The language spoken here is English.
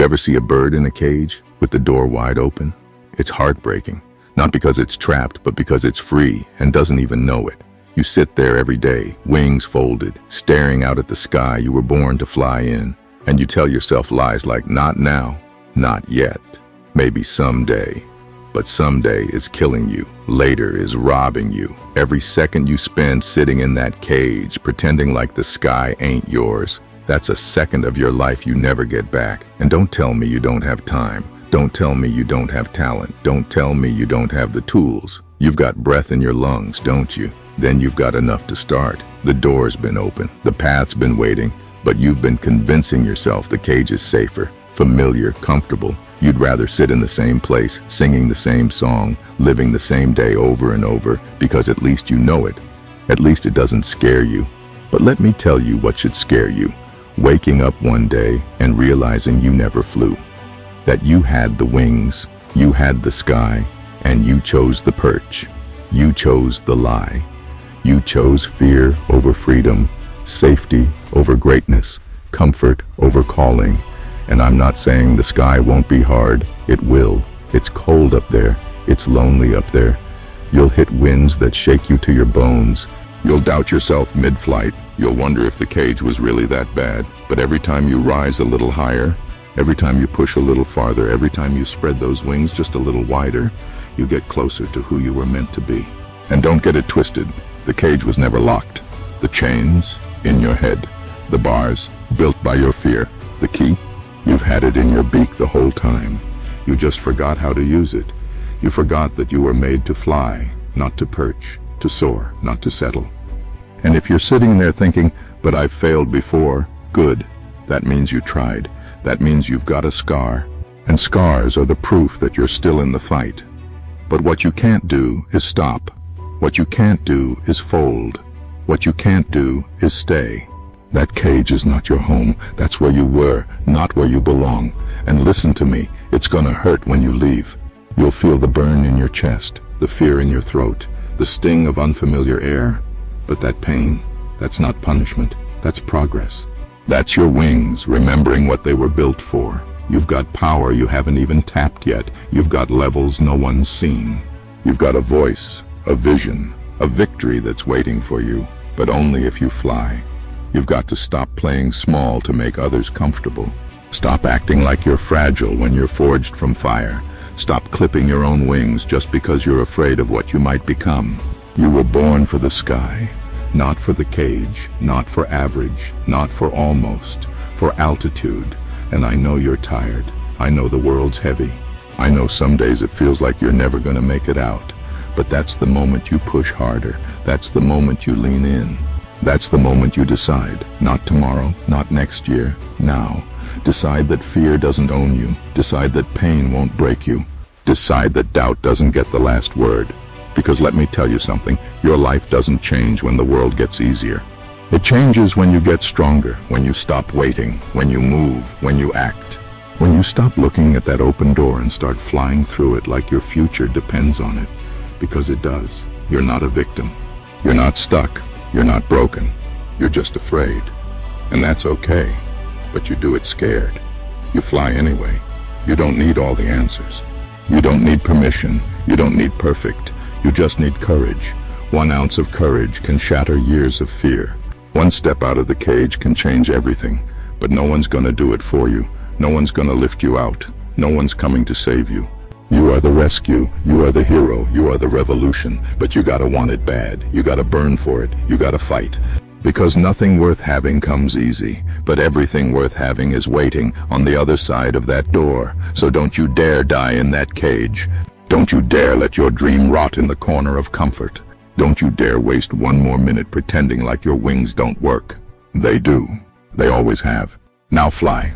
You ever see a bird in a cage with the door wide open? It's heartbreaking, not because it's trapped, but because it's free and doesn't even know it. You sit there every day, wings folded, staring out at the sky you were born to fly in, and you tell yourself lies like, not now, not yet, maybe someday. But someday is killing you, later is robbing you. Every second you spend sitting in that cage, pretending like the sky ain't yours, that's a second of your life you never get back. And don't tell me you don't have time. Don't tell me you don't have talent. Don't tell me you don't have the tools. You've got breath in your lungs, don't you? Then you've got enough to start. The door's been open, the path's been waiting, but you've been convincing yourself the cage is safer, familiar, comfortable. You'd rather sit in the same place, singing the same song, living the same day over and over, because at least you know it. At least it doesn't scare you. But let me tell you what should scare you. Waking up one day and realizing you never flew. That you had the wings, you had the sky, and you chose the perch. You chose the lie. You chose fear over freedom, safety over greatness, comfort over calling. And I'm not saying the sky won't be hard. It will. It's cold up there. It's lonely up there. You'll hit winds that shake you to your bones. You'll doubt yourself mid-flight. You'll wonder if the cage was really that bad. But every time you rise a little higher, every time you push a little farther, every time you spread those wings just a little wider, you get closer to who you were meant to be. And don't get it twisted. The cage was never locked. The chains, in your head. The bars, built by your fear. The key, you've had it in your beak the whole time. You just forgot how to use it. You forgot that you were made to fly, not to perch, to soar, not to settle. And if you're sitting there thinking, but I've failed before, good. That means you tried. That means you've got a scar. And scars are the proof that you're still in the fight. But what you can't do is stop. What you can't do is fold. What you can't do is stay. That cage is not your home. That's where you were, not where you belong. And listen to me, it's gonna hurt when you leave. You'll feel the burn in your chest, the fear in your throat, the sting of unfamiliar air. But that pain, that's not punishment, that's progress. That's your wings, remembering what they were built for. You've got power you haven't even tapped yet. You've got levels no one's seen. You've got a voice, a vision, a victory that's waiting for you, but only if you fly. You've got to stop playing small to make others comfortable. Stop acting like you're fragile when you're forged from fire. Stop clipping your own wings just because you're afraid of what you might become. You were born for the sky, not for the cage, not for average, not for almost, for altitude. And I know you're tired. I know the world's heavy. I know some days it feels like you're never gonna make it out. But that's the moment you push harder. That's the moment you lean in. That's the moment you decide, not tomorrow, not next year, now. Decide that fear doesn't own you. Decide that pain won't break you. Decide that doubt doesn't get the last word. Because let me tell you something, your life doesn't change when the world gets easier. It changes when you get stronger, when you stop waiting, when you move, when you act. When you stop looking at that open door and start flying through it like your future depends on it. Because it does. You're not a victim. You're not stuck. You're not broken. You're just afraid. And that's okay. But you do it scared. You fly anyway. You don't need all the answers. You don't need permission. You don't need perfect. You just need courage. 1 ounce of courage can shatter years of fear. 1 step out of the cage can change everything. But no one's gonna do it for you. No one's gonna lift you out. No one's coming to save you. You are the rescue, you are the hero, you are the revolution, but you gotta want it bad. You gotta burn for it, you gotta fight. Because nothing worth having comes easy, but everything worth having is waiting on the other side of that door. So don't you dare die in that cage. Don't you dare let your dream rot in the corner of comfort. Don't you dare waste 1 more minute pretending like your wings don't work. They do. They always have. Now fly.